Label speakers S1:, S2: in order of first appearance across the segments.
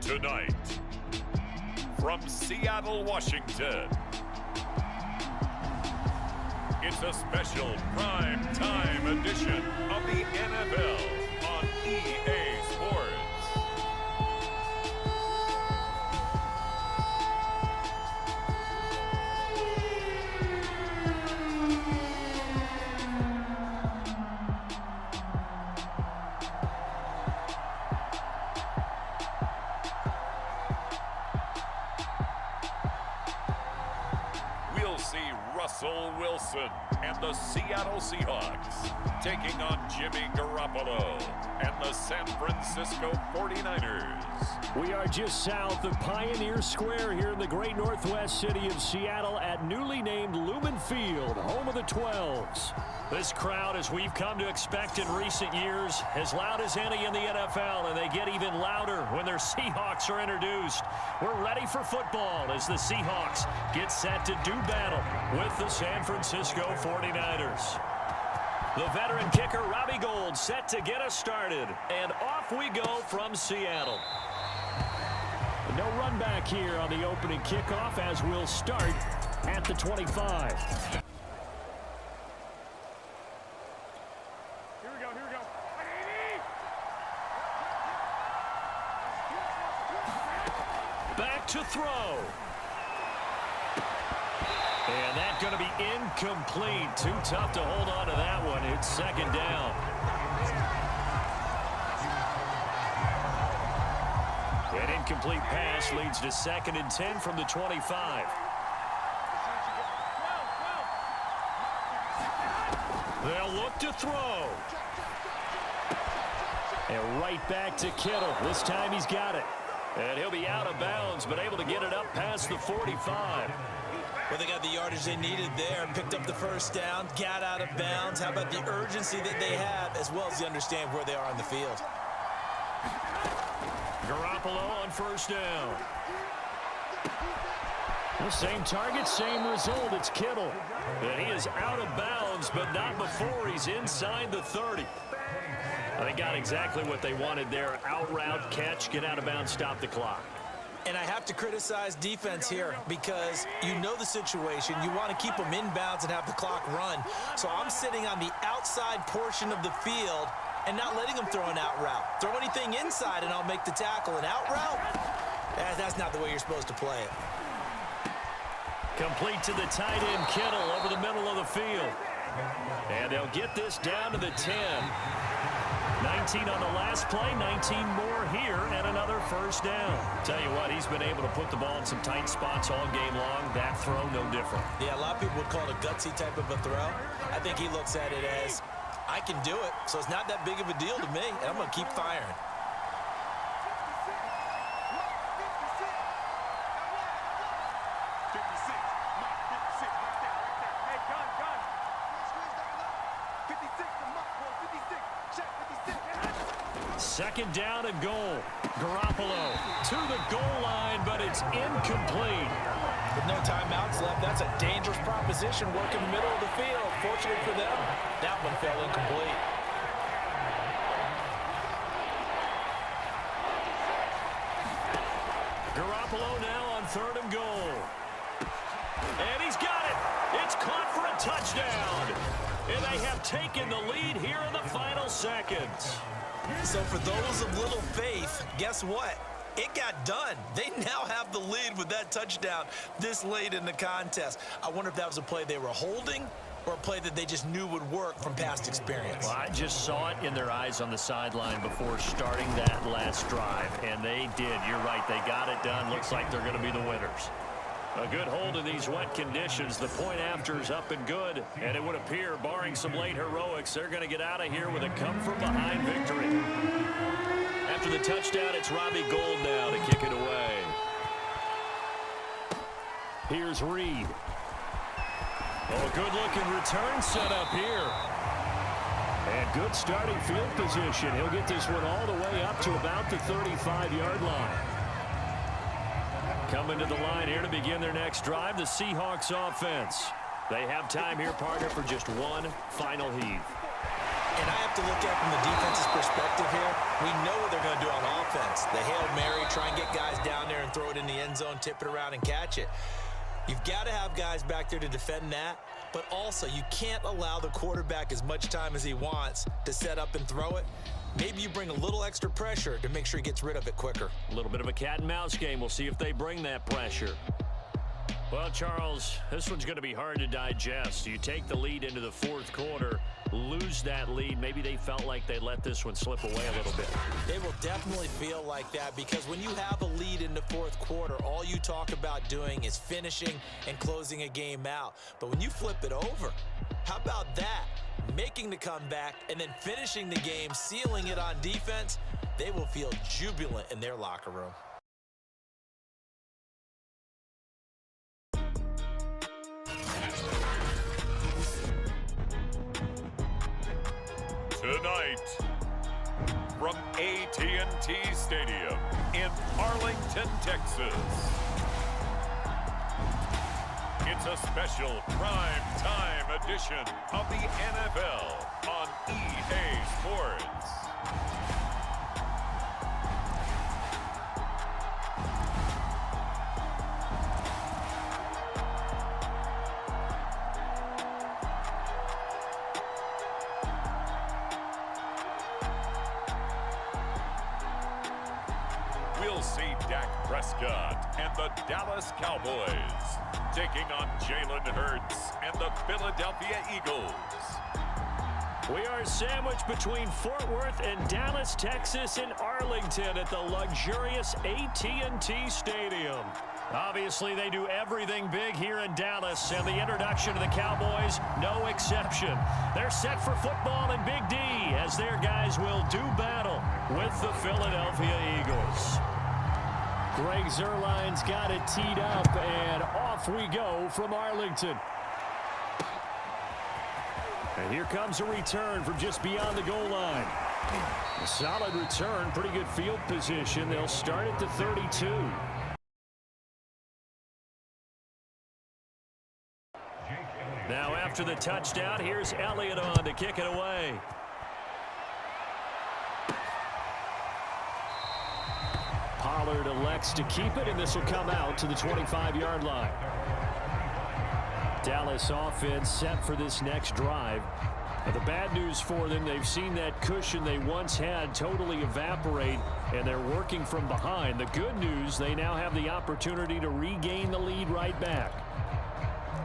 S1: Tonight, from Seattle, Washington, it's a special prime time edition of the NFL on EA Sports. We'll see Russell Wilson and the Seattle Seahawks taking on Jimmy Garoppolo and the San Francisco 49ers.
S2: We are just south of Pioneer Square here in the great northwest city of Seattle at newly named Lumen Field, home of the 12s. This crowd, as we've come to expect in recent years, as loud as any in the NFL, and they get even louder when their Seahawks are introduced. We're ready for football as the Seahawks get set to do battle with the San Francisco 49ers. The veteran kicker, Robbie Gould, set to get us started. And off we go from Seattle. No run back here on the opening kickoff as we'll start at the 25. Back to throw. And that's going to be incomplete. Too tough to hold on to that one. It's second down. An incomplete pass leads to 2nd and 10 from the 25. They'll look to throw. And right back to Kittle. This time he's got it. And he'll be out of bounds, but able to get it up past the 45.
S3: Well, they got the yardage they needed there, picked up the first down, got out of bounds. How about the urgency that they have, as well as they understand where they are on the field.
S2: Garoppolo on first down. The same target, same result. It's Kittle. And he is out of bounds, but not before he's inside the 30. They got exactly what they wanted there. Out route, catch, get out of bounds, stop the clock.
S3: And I have to criticize defense here because you know the situation. You want to keep them inbounds and have the clock run. So I'm sitting on the outside portion of the field and not letting them throw an out route. Throw anything inside and I'll make the tackle. An out route? That's not the way you're supposed to play it.
S2: Complete to the tight end, Kittle, over the middle of the field. And they'll get this down to the 10. 19 on the last play, 19 more here, and another first down. Tell you what, he's been able to put the ball in some tight spots all game long. That throw, no different.
S3: Yeah, a lot of people would call it a gutsy type of a throw. I think he looks at it as, I can do it, so it's not that big of a deal to me, and I'm going to keep firing.
S2: Second down and goal. Garoppolo to the goal line, but it's incomplete.
S3: With no timeouts left, that's a dangerous proposition. Work in the middle of the field. Fortunately for them, that one fell incomplete.
S2: Garoppolo now on 3rd and goal. And he's got it. It's caught for a touchdown. And they have taken the lead here in the final seconds.
S3: So for those of little faith, guess what? It got done. They now have the lead with that touchdown this late in the contest. I wonder if that was a play they were holding or a play that they just knew would work from past experience.
S2: Well, I just saw it in their eyes on the sideline before starting that last drive, and they did. You're right. They got it done. Looks like they're going to be the winners. A good hold in these wet conditions. The point after is up and good, and it would appear, barring some late heroics, they're going to get out of here with a come-from-behind victory. After the touchdown, it's Robbie Gould now to kick it away. Here's Reed. Oh, good-looking return set up here. And good starting field position. He'll get this one all the way up to about the 35-yard line. Coming to the line here to begin their next drive, the Seahawks offense. They have time here, partner, for just one final heave.
S3: And I have to look look at from the defense's perspective here, we know what they're going to do on offense. The Hail Mary, try and get guys down there and throw it in the end zone, tip it around and catch it. You've got to have guys back there to defend that, but also you can't allow the quarterback as much time as he wants to set up and throw it. Maybe you bring a little extra pressure to make sure he gets rid of it quicker.
S2: A little bit of a cat and mouse game. We'll see if they bring that pressure. Well, Charles, this one's going to be hard to digest. You take the lead into the fourth quarter, lose that lead. Maybe they felt like they let this one slip away a little bit.
S3: They will definitely feel like that because when you have a lead in the fourth quarter, all you talk about doing is finishing and closing a game out. But when you flip it over, how about that? Making the comeback and then finishing the game, sealing it on defense, they will feel jubilant in their locker room.
S1: Tonight, from AT&T Stadium in Arlington, Texas, it's a special prime time edition of the NFL on EA Sports. We'll see Dak Prescott and the Dallas Cowboys taking on Jalen Hurts and the Philadelphia Eagles.
S2: We are sandwiched between Fort Worth and Dallas, Texas, and Arlington at the luxurious AT&T Stadium. Obviously, they do everything big here in Dallas, and the introduction of the Cowboys, no exception. They're set for football in Big D as their guys will do battle with the Philadelphia Eagles. Greg Zuerlein's got it teed up, and off we go from Arlington. And here comes a return from just beyond the goal line. A solid return, pretty good field position. They'll start at the 32. Now after the touchdown, here's Elliott on to kick it away. Pollard elects to keep it, and this will come out to the 25-yard line. Dallas offense set for this next drive. But the bad news for them, they've seen that cushion they once had totally evaporate, and they're working from behind. The good news, they now have the opportunity to regain the lead right back.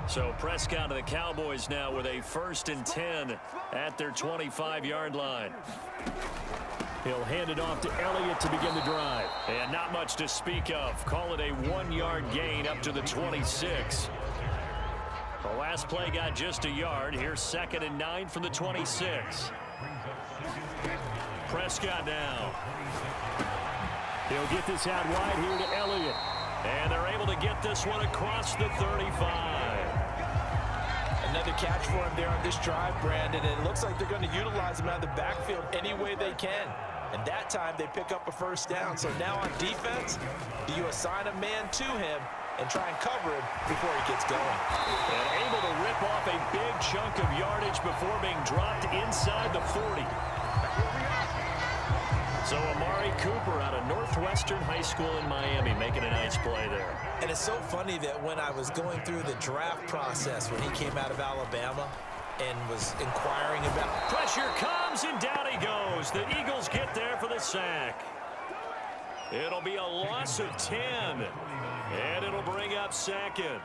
S2: So Prescott of the Cowboys now with a 1st and 10 at their 25-yard line. He'll hand it off to Elliott to begin the drive. And not much to speak of. Call it a 1-yard gain up to the 26. The last play got just a yard. Here's 2nd and 9 from the 26. Prescott now. He'll get this out wide here to Elliott. And they're able to get this one across the 35.
S3: Another catch for him there on this drive, Brandon. And it looks like they're going to utilize him out of the backfield any way they can. And that time they pick up a 1st down. So now on defense, do you assign a man to him and try and cover him before he gets going?
S2: And able to rip off a big chunk of yardage before being dropped inside the 40. So Amari Cooper out of Northwestern High School in Miami making a nice play there.
S3: And it's so funny that when I was going through the draft process when he came out of Alabama and was inquiring about...
S2: Pressure comes and down he goes. The Eagles get there for the sack. It'll be a loss of 10. And it'll bring up 2nd.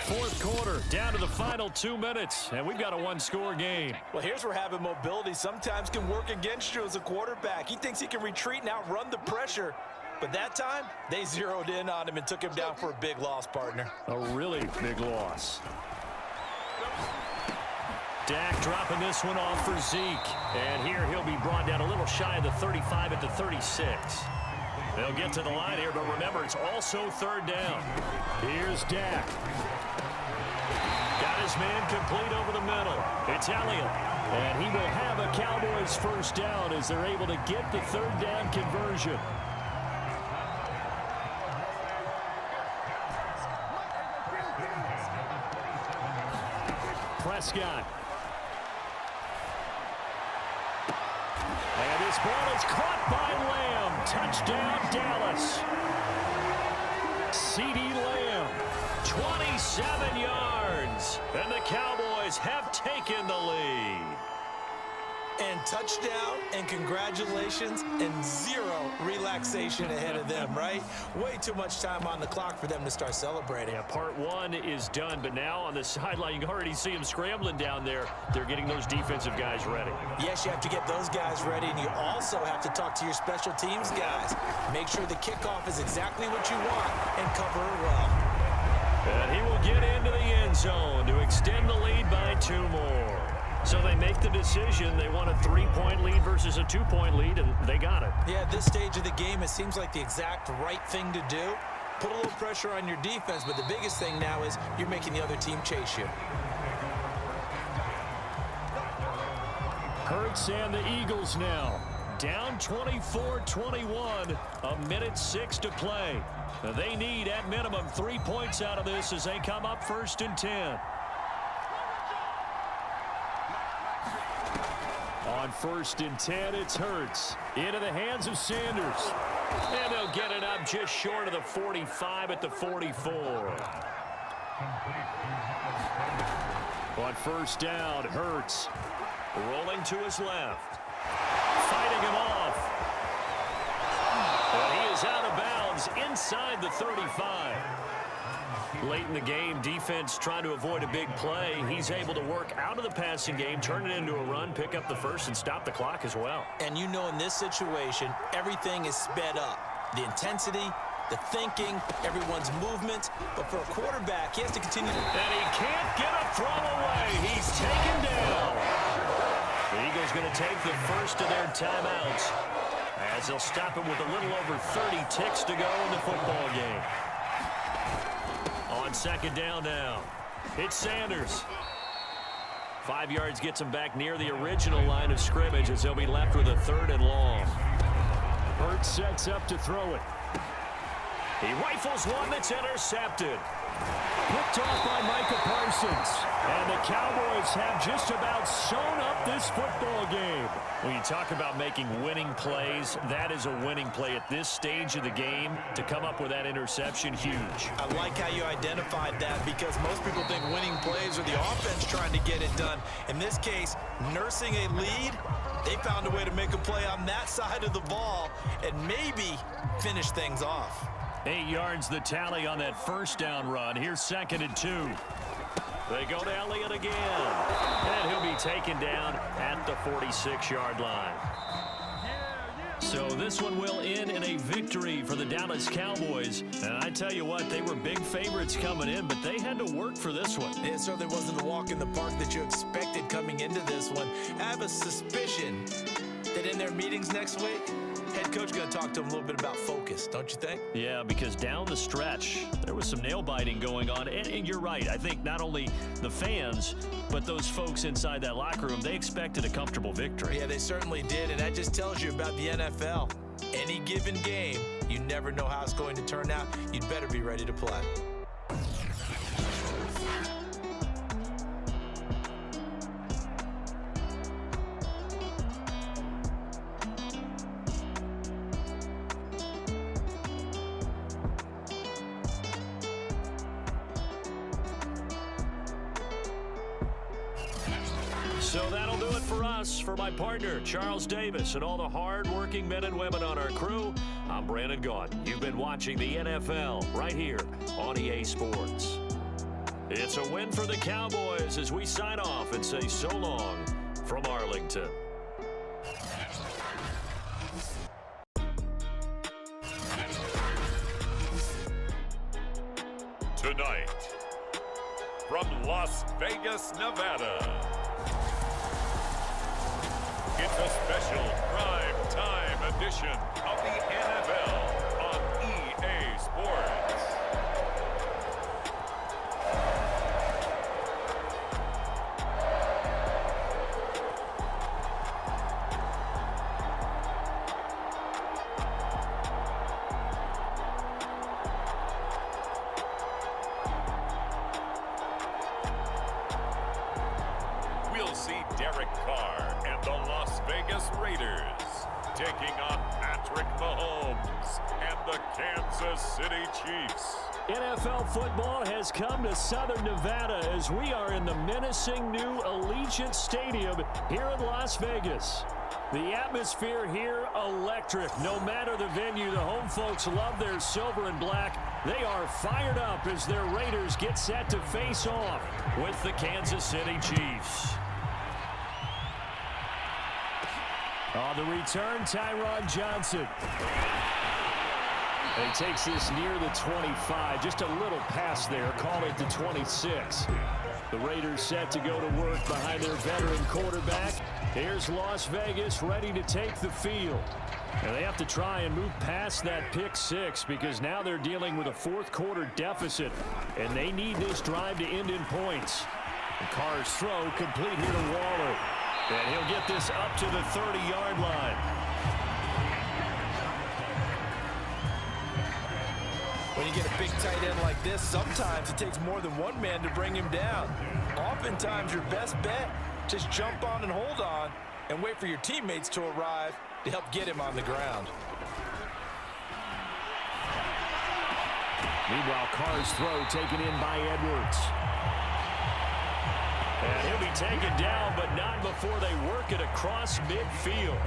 S2: 4th quarter, down to the final 2 minutes, and we've got a 1-score game.
S3: Well, here's where having mobility sometimes can work against you as a quarterback. He thinks he can retreat and outrun the pressure. But that time, they zeroed in on him and took him down for a big loss, partner.
S2: A really big loss. Dak dropping this one off for Zeke. And here he'll be brought down a little shy of the 35 at the 36. They'll get to the line here, but remember, it's also 3rd down. Here's Dak. Got his man complete over the middle. It's Elliott. And he will have a Cowboys 1st down as they're able to get the 3rd down conversion. Prescott. This ball is caught by Lamb. Touchdown, Dallas. CeeDee Lamb, 27 yards. And the Cowboys have taken the lead.
S3: And touchdown, and congratulations, and zero relaxation ahead of them, right? Way too much time on the clock for them to start celebrating.
S2: Yeah, part one is done, but now on the sideline, you can already see them scrambling down there. They're getting those defensive guys ready.
S3: Yes, you have to get those guys ready, and you also have to talk to your special teams guys. Make sure the kickoff is exactly what you want and cover it well.
S2: And he will get into the end zone to extend the lead by 2 more. So they make the decision. They want a 3-point lead versus a 2-point lead, and they got it.
S3: Yeah, at this stage of the game, it seems like the exact right thing to do. Put a little pressure on your defense, but the biggest thing now is you're making the other team chase you.
S2: Hurts and the Eagles now. Down 24-21, a minute 6 to play. They need, at minimum, 3 points out of this as they come up 1st and 10. On 1st and 10, it's Hurts. Into the hands of Sanders. And they'll get it up just short of the 45 at the 44. On 1st down, Hurts rolling to his left. Fighting him off. And he is out of bounds inside the 35. Late in the game, defense trying to avoid a big play. He's able to work out of the passing game, turn it into a run, pick up the first, and stop the clock as well.
S3: And you know in this situation, everything is sped up. The intensity, the thinking, everyone's movement. But for a quarterback, he has to continue.
S2: And he can't get a throw away. He's taken down. The Eagles going to take the first of their timeouts as they'll stop him with a little over 30 ticks to go in the football game. On 2nd down now, it's Sanders. 5 yards gets him back near the original line of scrimmage as they'll be left with a 3rd and long. Hurts sets up to throw it. He rifles one that's intercepted. Picked off by Micah Parsons. And the Cowboys have just about sewn up this football game. When you talk about making winning plays, that is a winning play at this stage of the game. To come up with that interception, huge.
S3: I like how you identified that because most people think winning plays are the offense trying to get it done. In this case, nursing a lead, they found a way to make a play on that side of the ball and maybe finish things off.
S2: 8 yards the tally on that 1st down run. Here's 2nd and 2. They go to Elliott again. And he'll be taken down at the 46-yard line. So this one will end in a victory for the Dallas Cowboys. And I tell you what, they were big favorites coming in, but they had to work for this one.
S3: It certainly wasn't the walk in the park that you expected coming into this one. I have a suspicion that in their meetings next week, head coach going to talk to him a little bit about focus, don't you think?
S2: Yeah, because down the stretch, there was some nail-biting going on. And you're right. I think not only the fans, but those folks inside that locker room, they expected a comfortable victory.
S3: Yeah, they certainly did, and that just tells you about the NFL. Any given game, you never know how it's going to turn out. You'd better be ready to play.
S2: So that'll do it for us. For my partner, Charles Davis, and all the hard-working men and women on our crew, I'm Brandon Gaudin. You've been watching the NFL right here on EA Sports. It's a win for the Cowboys as we sign off and say so long from Arlington.
S1: Tonight, from Las Vegas, Nevada, it's a special prime time edition of the NFL on EA Sports. We'll see Derek Carr and the Las Vegas Raiders taking on Patrick Mahomes and the Kansas City Chiefs.
S2: NFL football has come to Southern Nevada as we are in the menacing new Allegiant Stadium here in Las Vegas. The atmosphere here, electric. No matter the venue, the home folks love their silver and black. They are fired up as their Raiders get set to face off with the Kansas City Chiefs. On the return, Tyron Johnson. And he takes this near the 25, just a little pass there, call it the 26. The Raiders set to go to work behind their veteran quarterback. Here's Las Vegas ready to take the field. And they have to try and move past that pick six because now they're dealing with a fourth quarter deficit. And they need this drive to end in points. The Carr's throw complete here to Waller. And he'll get this up to the 30-yard line.
S3: When you get a big tight end like this, sometimes it takes more than one man to bring him down. Oftentimes, your best bet, just jump on and hold on and wait for your teammates to arrive to help get him on the ground.
S2: Meanwhile, Carr's throw taken in by Edwards. And he'll be taken down, but not before they work it across midfield.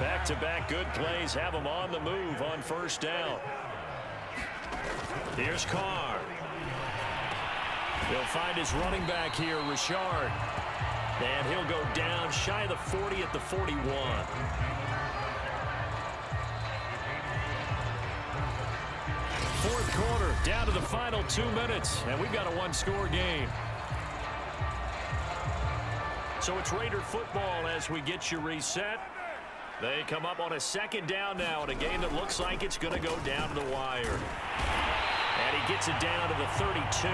S2: Back-to-back good plays have him on the move on first down. Here's Carr. He'll find his running back here, Richard. And he'll go down shy of the 40 at the 41. Fourth quarter, down to the final 2 minutes, and we've got a one-score game. So it's Raider football as we get you reset. They come up on a second down now in a game that looks like it's going to go down to the wire. And he gets it down to the 32.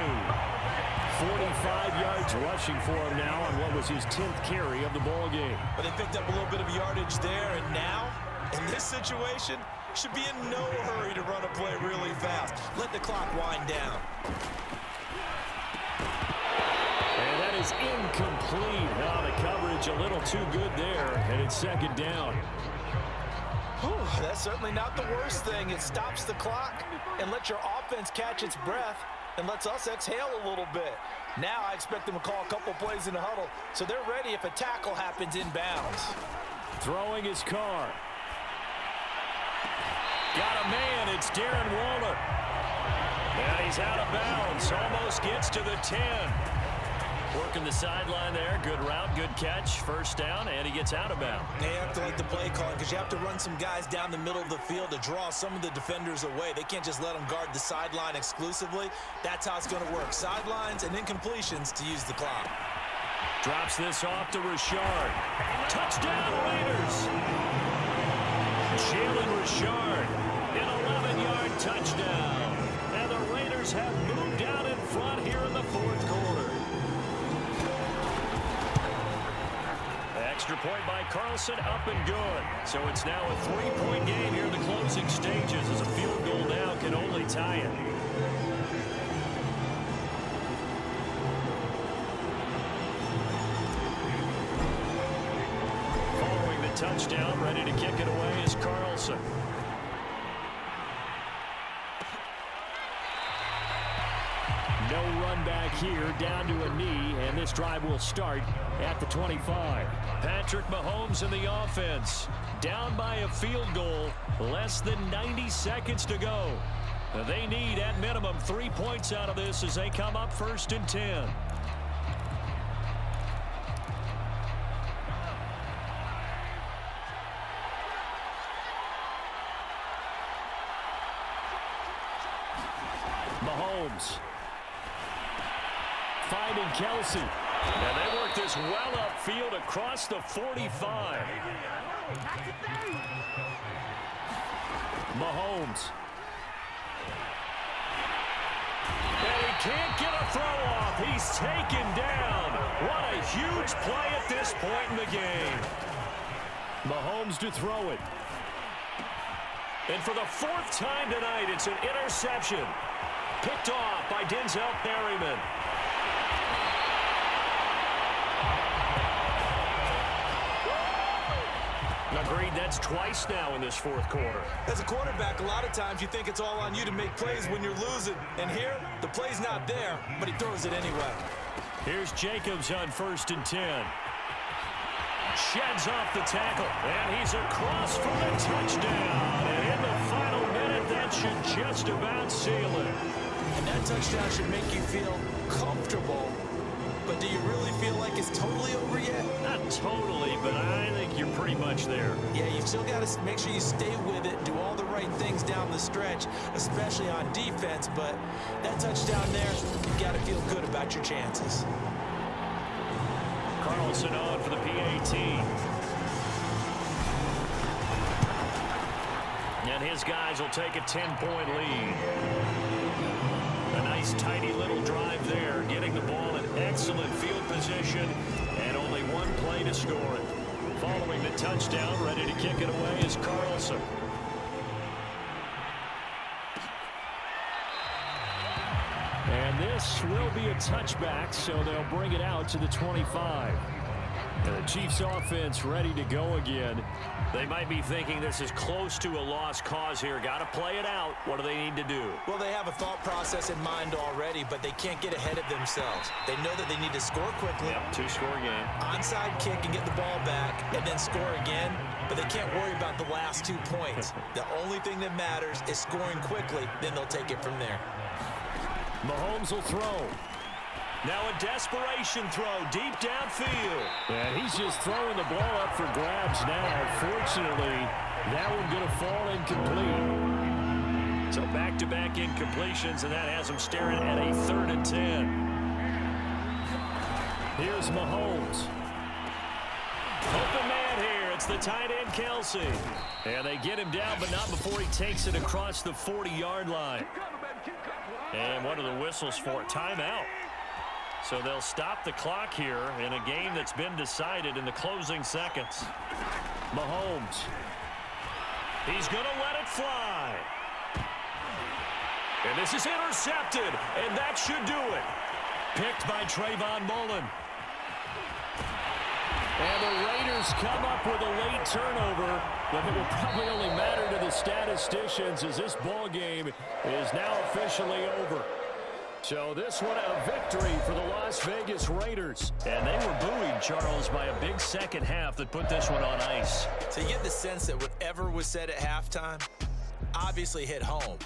S2: 45 yards rushing for him now on what was his 10th carry of the ball game.
S3: But they picked up a little bit of yardage there, and now, in this situation, should be in no hurry to run a play really fast. Let the clock wind down.
S2: And that is incomplete. Now the coverage a little too good there, and it's second down.
S3: Whew, that's certainly not the worst thing. It stops the clock and lets your offense catch its breath and lets us exhale a little bit. Now I expect them to call a couple plays in the huddle, so they're ready if a tackle happens inbounds.
S2: Throwing his Carr. Got a man, it's Darren Waller. And he's out of bounds, almost gets to the 10. Working the sideline there, good route, good catch, first down, and he gets out of bounds.
S3: You have to like the play calling because you have to run some guys down the middle of the field to draw some of the defenders away. They can't just let them guard the sideline exclusively. That's how it's going to work. Sidelines and incompletions to use the clock.
S2: Drops this off to Richard. Touchdown, Raiders! Jalen Richard, an 11-yard touchdown. And the Raiders have moved out in front here in the fourth quarter. Extra point by Carlson, up and good. So it's now a 3-point game here in the closing stages as a field goal now can only tie it. Following the touchdown, ready to kick it away is Carlson. No run back here, down to a knee, and this drive will start at the 25. Patrick Mahomes in the offense, down by a field goal, less than 90 seconds to go. They need, at minimum, 3 points out of this as they come up first and 10. Mahomes. Finding Kelsey. And they work this well upfield across the 45. Mahomes. And he can't get a throw off. He's taken down. What a huge play at this point in the game. Mahomes to throw it. And for the fourth time tonight, it's an interception. Picked off by Denzel Perryman. Agreed, that's twice now in this fourth quarter.
S3: As a quarterback, a lot of times you think it's all on you to make plays when you're losing. And here, the play's not there, but he throws it anyway.
S2: Here's Jacobs on 1st and 10. Sheds off the tackle, and he's across for the touchdown. And in the final minute, that should just about seal it.
S3: And that touchdown should make you feel comfortable. But do you really feel like it's totally over yet?
S2: Not totally, but I think you're pretty much there.
S3: Yeah, you've still got to make sure you stay with it, do all the right things down the stretch, especially on defense. But that touchdown there, you've got to feel good about your chances.
S2: Carlson on for the PAT. And his guys will take a 10-point lead. A nice, tidy little drive there, getting the ball in excellent field position, and only one play to score it. Following the touchdown, ready to kick it away is Carlson. And this will be a touchback, so they'll bring it out to the 25. And the Chiefs offense ready to go again. They might be thinking this is close to a lost cause here. Got to play it out. What do they need to do?
S3: Well, they have a thought process in mind already, but they can't get ahead of themselves. They know that they need to score quickly.
S2: Yep, two-score game.
S3: Onside kick and get the ball back, and then score again. But they can't worry about the last 2 points. The only thing that matters is scoring quickly. Then they'll take it from there.
S2: Mahomes will throw. Now a desperation throw deep downfield. And he's just throwing the ball up for grabs now. Fortunately, that one going to fall incomplete. So back-to-back incompletions, and that has him staring at a 3rd and 10. Here's Mahomes. Open man here. It's the tight end, Kelsey. And they get him down, but not before he takes it across the 40-yard line. And what are the whistles for? Timeout. So they'll stop the clock here in a game that's been decided in the closing seconds. Mahomes. He's going to let it fly. And this is intercepted, and that should do it. Picked by Trayvon Mullen. And the Raiders come up with a late turnover, but it will probably only matter to the statisticians as this ball game is now officially over. So this one a victory for the Las Vegas Raiders. And they were buoyed, Charles, by a big second half that put this one on ice.
S3: So you get the sense that whatever was said at halftime obviously hit home.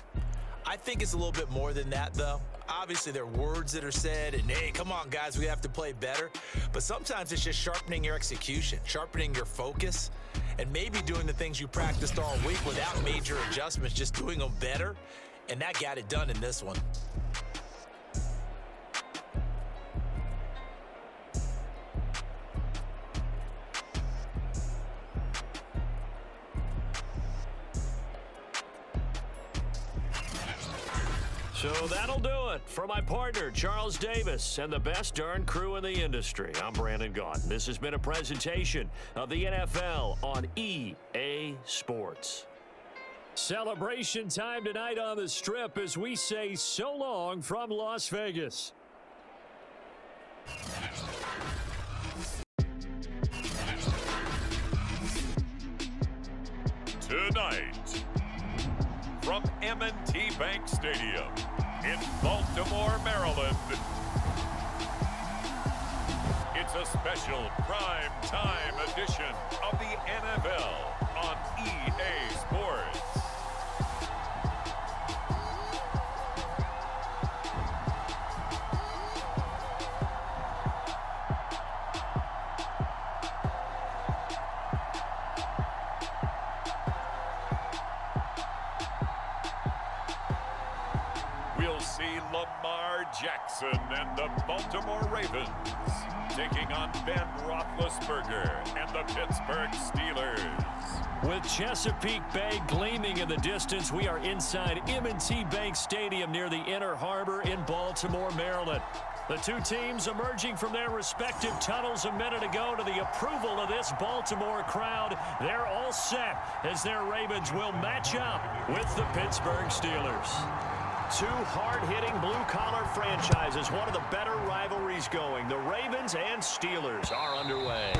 S3: I think it's a little bit more than that, though. Obviously, there are words that are said, and hey, come on, guys, we have to play better. But sometimes it's just sharpening your execution, sharpening your focus, and maybe doing the things you practiced all week without major adjustments, just doing them better. And that got it done in this one.
S2: So that'll do it for my partner, Charles Davis, and the best darn crew in the industry. I'm Brandon Gaudin. This has been a presentation of the NFL on EA Sports. Celebration time tonight on the Strip as we say so long from Las Vegas.
S1: Tonight, from M&T Bank Stadium in Baltimore, Maryland, it's a special prime time edition of the NFL on EA Sports. We'll see Lamar Jackson and the Baltimore Ravens taking on Ben Roethlisberger and the Pittsburgh Steelers.
S2: With Chesapeake Bay gleaming in the distance, we are inside M&T Bank Stadium near the Inner Harbor in Baltimore, Maryland. The two teams emerging from their respective tunnels a minute ago to the approval of this Baltimore crowd. They're all set as their Ravens will match up with the Pittsburgh Steelers. Two hard-hitting blue-collar franchises, one of the better rivalries going. The Ravens and Steelers are underway.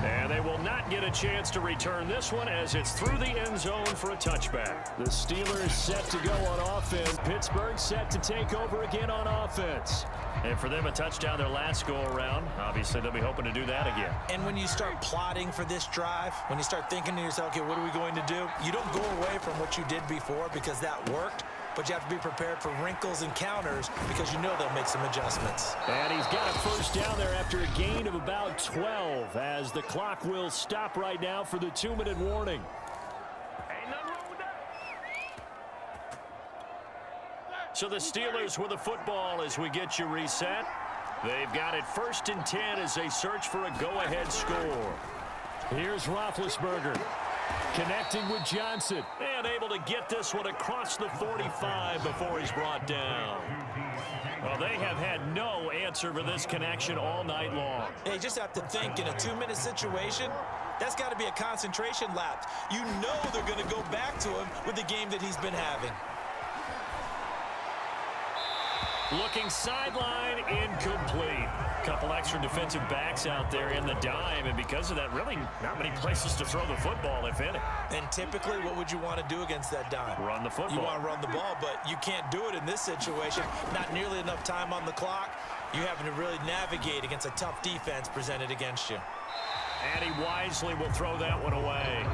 S2: And they will not get a chance to return this one as it's through the end zone for a touchback. The Steelers set to go on offense. Pittsburgh set to take over again on offense. And for them, a touchdown their last go-around. Obviously, they'll be hoping to do that again.
S3: And when you start plotting for this drive, when you start thinking to yourself, okay, what are we going to do? You don't go away from what you did before because that worked. But you have to be prepared for wrinkles and counters because you know they'll make some adjustments.
S2: And he's got a first down there after a gain of about 12 as the clock will stop right now for the 2-minute warning. So the Steelers with the football as we get you reset. They've got it 1st and 10 as they search for a go-ahead score. Here's Roethlisberger. Connecting with Johnson. And able to get this one across the 45 before he's brought down. Well, they have had no answer for this connection all night long.
S3: They just have to think in a 2-minute situation, that's got to be a concentration lapse. You know they're going to go back to him with the game that he's been having.
S2: Looking sideline, incomplete. Couple extra defensive backs out there in the dime, and because of that, really not many places to throw the football, if any.
S3: And typically, what would you want to do against that dime?
S2: Run the football.
S3: You want to run the ball, but you can't do it in this situation. Not nearly enough time on the clock. You're having to really navigate against a tough defense presented against you.
S2: And he wisely will throw that one away.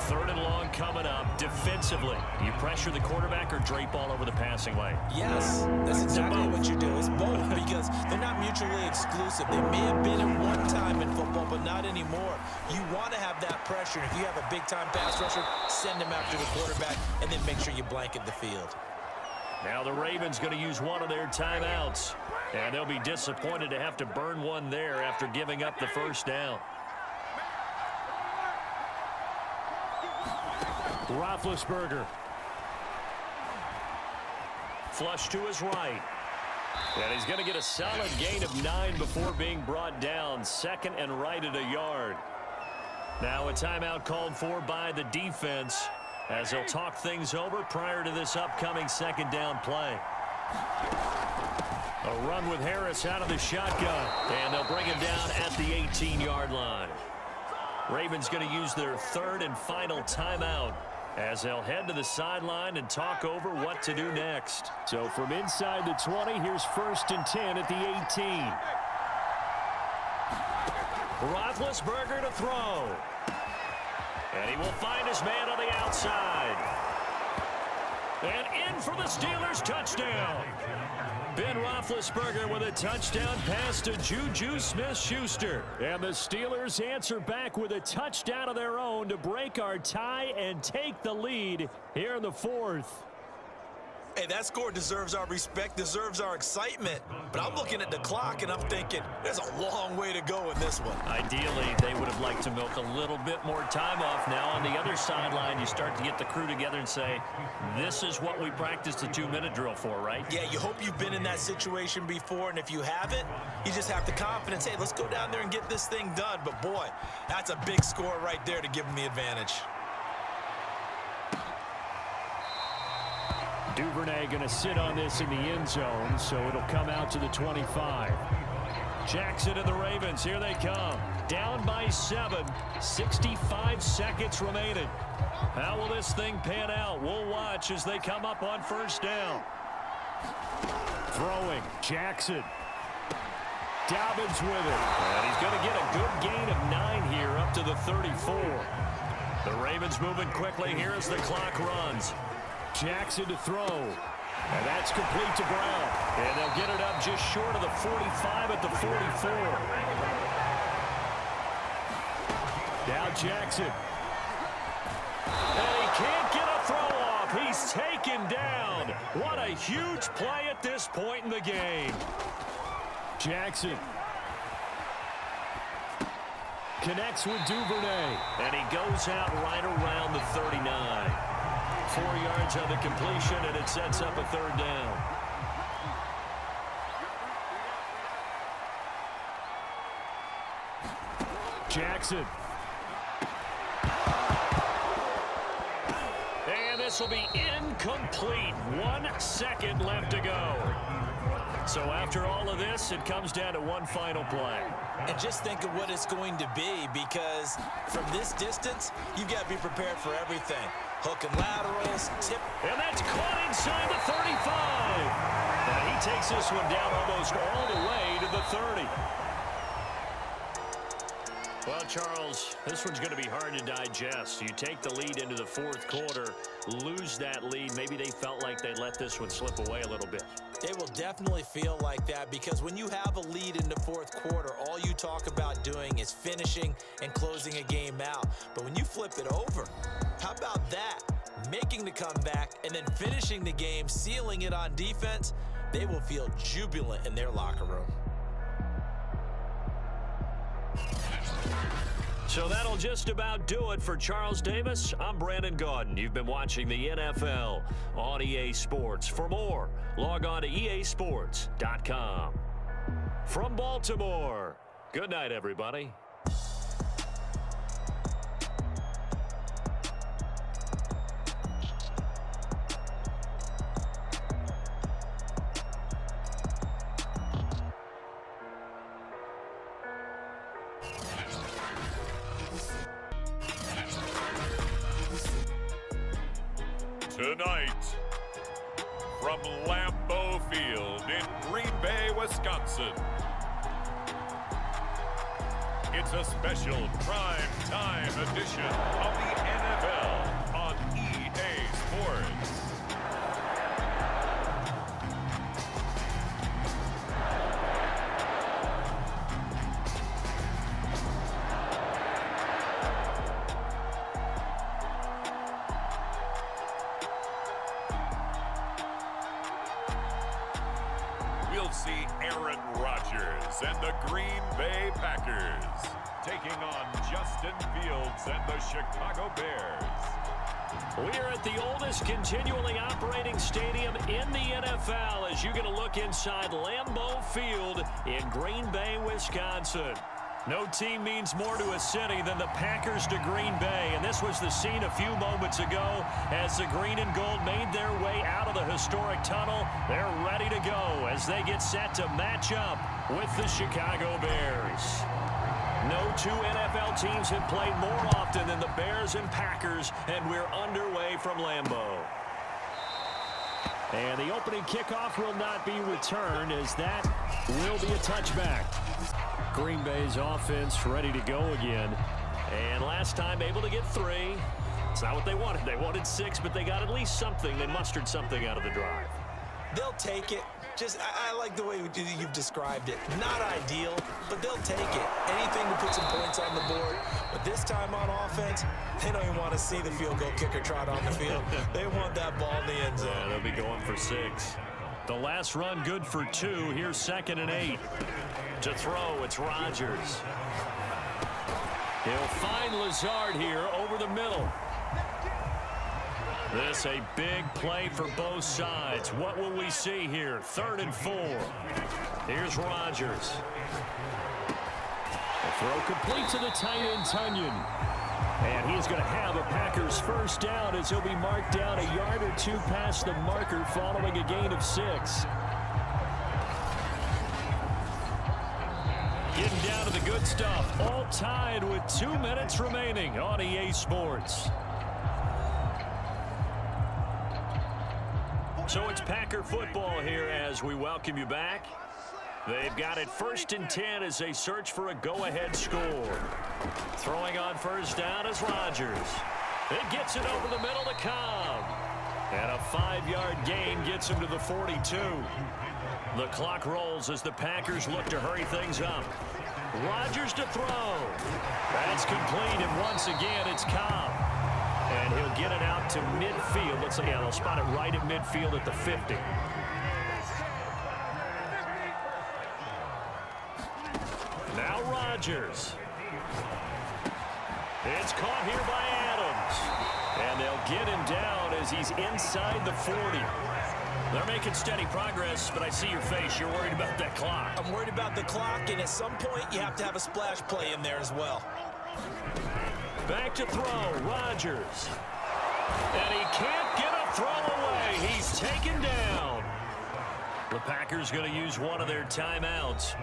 S2: 3rd and long coming up. Defensively, do you pressure the quarterback or drape all over the passing lane?
S3: Yes, that's exactly what you do. It's both because they're not mutually exclusive. They may have been at one time in football, but not anymore. You want to have that pressure. If you have a big-time pass rusher, send him after the quarterback, and then make sure you blanket the field.
S2: Now the Ravens going to use one of their timeouts, and they'll be disappointed to have to burn one there after giving up the first down. Roethlisberger. Flush to his right. And he's going to get a solid gain of 9 before being brought down. 2nd and right at a yard. Now a timeout called for by the defense as they'll talk things over prior to this upcoming 2nd down play. A run with Harris out of the shotgun. And they'll bring him down at the 18-yard line. Ravens going to use their 3rd and final timeout as they'll head to the sideline and talk over what to do next. So from inside the 20, here's 1st and 10 at the 18. Roethlisberger to throw. And he will find his man on the outside. And in for the Steelers touchdown. Ben Roethlisberger with a touchdown pass to Juju Smith-Schuster. And the Steelers answer back with a touchdown of their own to break our tie and take the lead here in the 4th.
S3: Hey, that score deserves our respect, deserves our excitement. But I'm looking at the clock, and I'm thinking, there's a long way to go in this one.
S2: Ideally, they would have liked to milk a little bit more time off. Now on the other sideline, you start to get the crew together and say, this is what we practiced the 2-minute drill for, right?
S3: Yeah, you hope you've been in that situation before, and if you haven't, you just have the confidence, hey, let's go down there and get this thing done. But, boy, that's a big score right there to give them the advantage.
S2: Duvernay going to sit on this in the end zone, so it'll come out to the 25. Jackson and the Ravens, here they come. Down by 7, 65 seconds remaining. How will this thing pan out? We'll watch as they come up on 1st down. Throwing, Jackson. Dobbins with it. And he's going to get a good gain of 9 here up to the 34. The Ravens moving quickly here as the clock runs. Jackson to throw. And that's complete to Brown. And they'll get it up just short of the 45 at the 44. Now Jackson. And he can't get a throw off. He's taken down. What a huge play at this point in the game. Jackson connects with Duvernay. And he goes out right around the 39. 4 yards on the completion, and it sets up a 3rd down. Jackson. And this will be incomplete. 1 second left to go. So after all of this, it comes down to one final play.
S3: And just think of what it's going to be, because from this distance, you've got to be prepared for everything. Hook and laterals, tip.
S2: And that's caught inside the 35. And he takes this one down almost all the way to the 30. Well, Charles, this one's going to be hard to digest. You take the lead into the fourth quarter, lose that lead. Maybe they felt like they let this one slip away a little bit.
S3: They will definitely feel like that, because when you have a lead in the fourth quarter, all you talk about doing is finishing and closing a game out. But when you flip it over, how about that? Making the comeback and then finishing the game, sealing it on defense, they will feel jubilant in their locker room.
S2: So that'll just about do it for Charles Davis. I'm Brandon Gaudin. You've been watching the NFL on EA Sports. For more, log on to easports.com. From Baltimore, good night, everybody.
S1: Tonight, from Lambeau Field in Green Bay, Wisconsin, it's a special prime time edition of the NFL on EA Sports. We'll see Aaron Rodgers and the Green Bay Packers taking on Justin Fields and the Chicago Bears.
S2: We are at the oldest continually operating stadium in the NFL as you get a look inside Lambeau Field in Green Bay, Wisconsin. No team means more to a city than the Packers to Green Bay, and this was the scene a few moments ago as the green and gold made their way out of the historic tunnel. They're ready to go as they get set to match up with the Chicago Bears. No two NFL teams have played more often than the Bears and Packers, and we're underway from Lambeau. And the opening kickoff will not be returned, as that will be a touchback. Green Bay's offense ready to go again. And last time able to get 3. It's not what they wanted. They wanted 6, but they got at least something. They mustered something out of the drive.
S3: They'll take it. I like the way you've described it. Not ideal, but they'll take it. Anything to put some points on the board. But this time on offense, they don't even want to see the field goal kicker trot on the field. They want that ball in the end zone.
S2: Yeah, they'll be going for 6. The last run good for 2. Here's 2nd and 8. To throw, it's Rodgers. He'll find Lazard here over the middle. This a big play for both sides. What will we see here? 3rd and 4. Here's Rodgers. The throw complete to the tight end, Tunyon. And he's going to have a Packers first down as he'll be marked down a yard or 2 past the marker following a gain of 6. Getting down to the good stuff. All tied with 2 minutes remaining on EA Sports. So it's Packer football here as we welcome you back. They've got it 1st and 10 as they search for a go-ahead score. Throwing on first down is Rodgers. It gets it over the middle to Cobb. And a 5-yard gain gets him to the 42. The clock rolls as the Packers look to hurry things up. Rodgers to throw. That's complete, and once again it's Cobb. And he'll get it out to midfield. Let's see, yeah, they'll spot it right at midfield at the 50. Now Rodgers. It's caught here by Adams. And they'll get him down as he's inside the 40. They're making steady progress, but I see your face. You're worried about that clock.
S3: I'm worried about the clock, and at some point you have to have a splash play in there as well.
S2: Back to throw, Rodgers. And he can't get a throw away. He's taken down. The Packers going to use one of their timeouts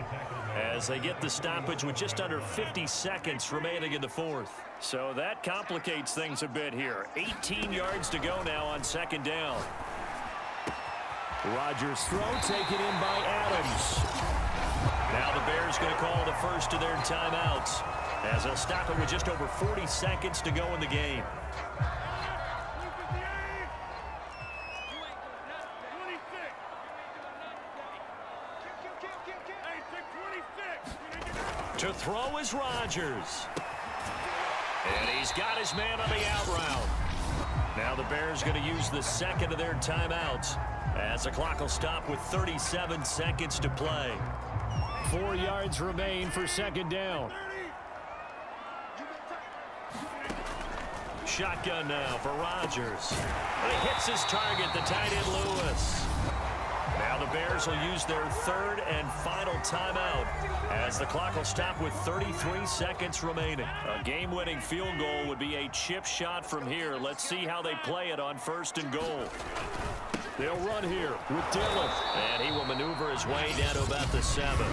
S2: as they get the stoppage with just under 50 seconds remaining in the fourth. So that complicates things a bit here. 18 yards to go now on second down.
S4: Rodgers' throw taken in by Adams.
S2: Now the Bears going to call the first of their timeouts as they'll stop it with just over 40 seconds to go in the game. To throw is Rodgers. And he's got his man on the out route. Now the Bears going to use the second of their timeouts as the clock will stop with 37 seconds to play.
S4: 4 yards remain for second down.
S2: Shotgun now for Rodgers. And he hits his target, the tight end Lewis. Now the Bears will use their third and final timeout as the clock will stop with 33 seconds remaining. A game-winning field goal would be a chip shot from here. Let's see how they play it on first and goal.
S4: They'll run here with Dillon.
S2: And he will maneuver his way down to about the 7.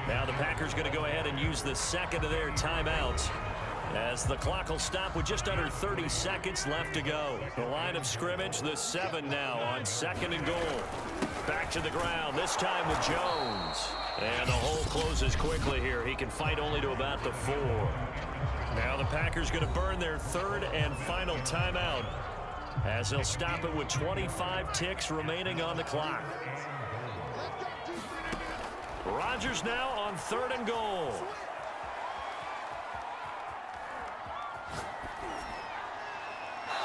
S2: Now the Packers going to go ahead and use the second of their timeouts as the clock will stop with just under 30 seconds left to go. The line of scrimmage, the 7 now on second and goal. Back to the ground, this time with Jones. And the hole closes quickly here. He can fight only to about the 4. Now the Packers going to burn their third and final timeout as they'll stop it with 25 ticks remaining on the clock. Rodgers now on third and goal.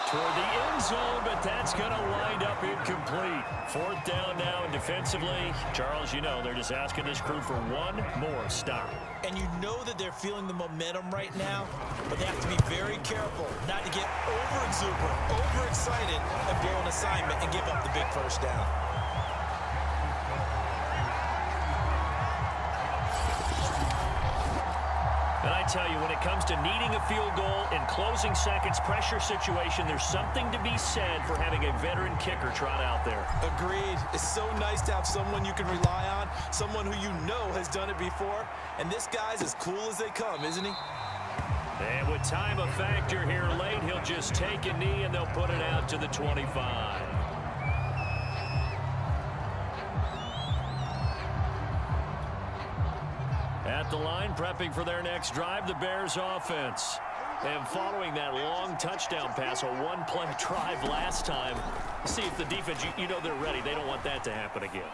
S2: Toward the end zone, but that's going to wind up incomplete. Fourth down now, and defensively, Charles, you know, they're just asking this crew for one more stop.
S3: And you know that they're feeling the momentum right now, but they have to be very careful not to get over-exuberant, overexcited, and blow an assignment and give up the big first down.
S2: And I tell you, when it comes to needing a field goal in closing seconds, pressure situation, there's something to be said for having a veteran kicker trot out there.
S3: Agreed. It's so nice to have someone you can rely on, someone who you know has done it before. And this guy's as cool as they come, isn't he?
S2: And with time a factor here late, he'll just take a knee and they'll put it out to the 25. At the line, prepping for their next drive, the Bears offense. And following that long touchdown pass, a one-play drive last time, see if the defense, you know they're ready. They don't want that to happen again.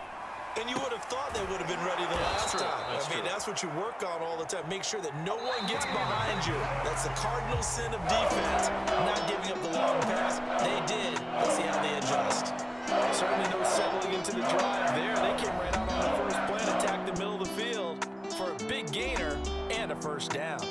S3: And you would have thought they would have been ready the last time. That's what you work on all the time. Make sure that no one gets behind you. That's the cardinal sin of defense, not giving up the long pass. They did. Let's see how they adjust. Certainly no settling into the drive there. They came right out on the first play and attacked the middle of the field for a big gainer and a first down.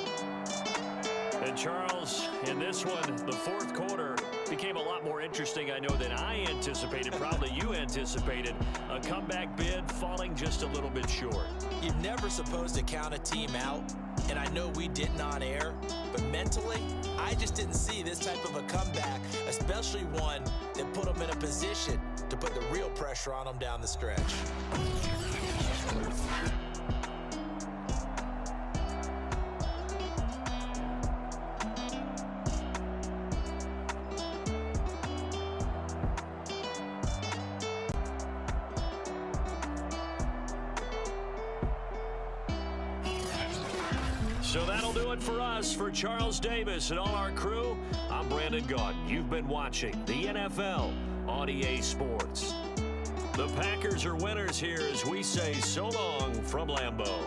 S2: And Charles, in this one, the fourth quarter became a lot more interesting, I know, than I anticipated. Probably you anticipated. A comeback bid falling just a little bit short.
S3: You're never supposed to count a team out, and I know we didn't on air, but mentally, I just didn't see this type of a comeback, especially one that put them in a position to put the real pressure on them down the stretch.
S2: So that'll do it for us. For Charles Davis and all our crew, I'm Brandon Gaudin. You've been watching the NFL on EA Sports. The Packers are winners here as we say so long from Lambeau.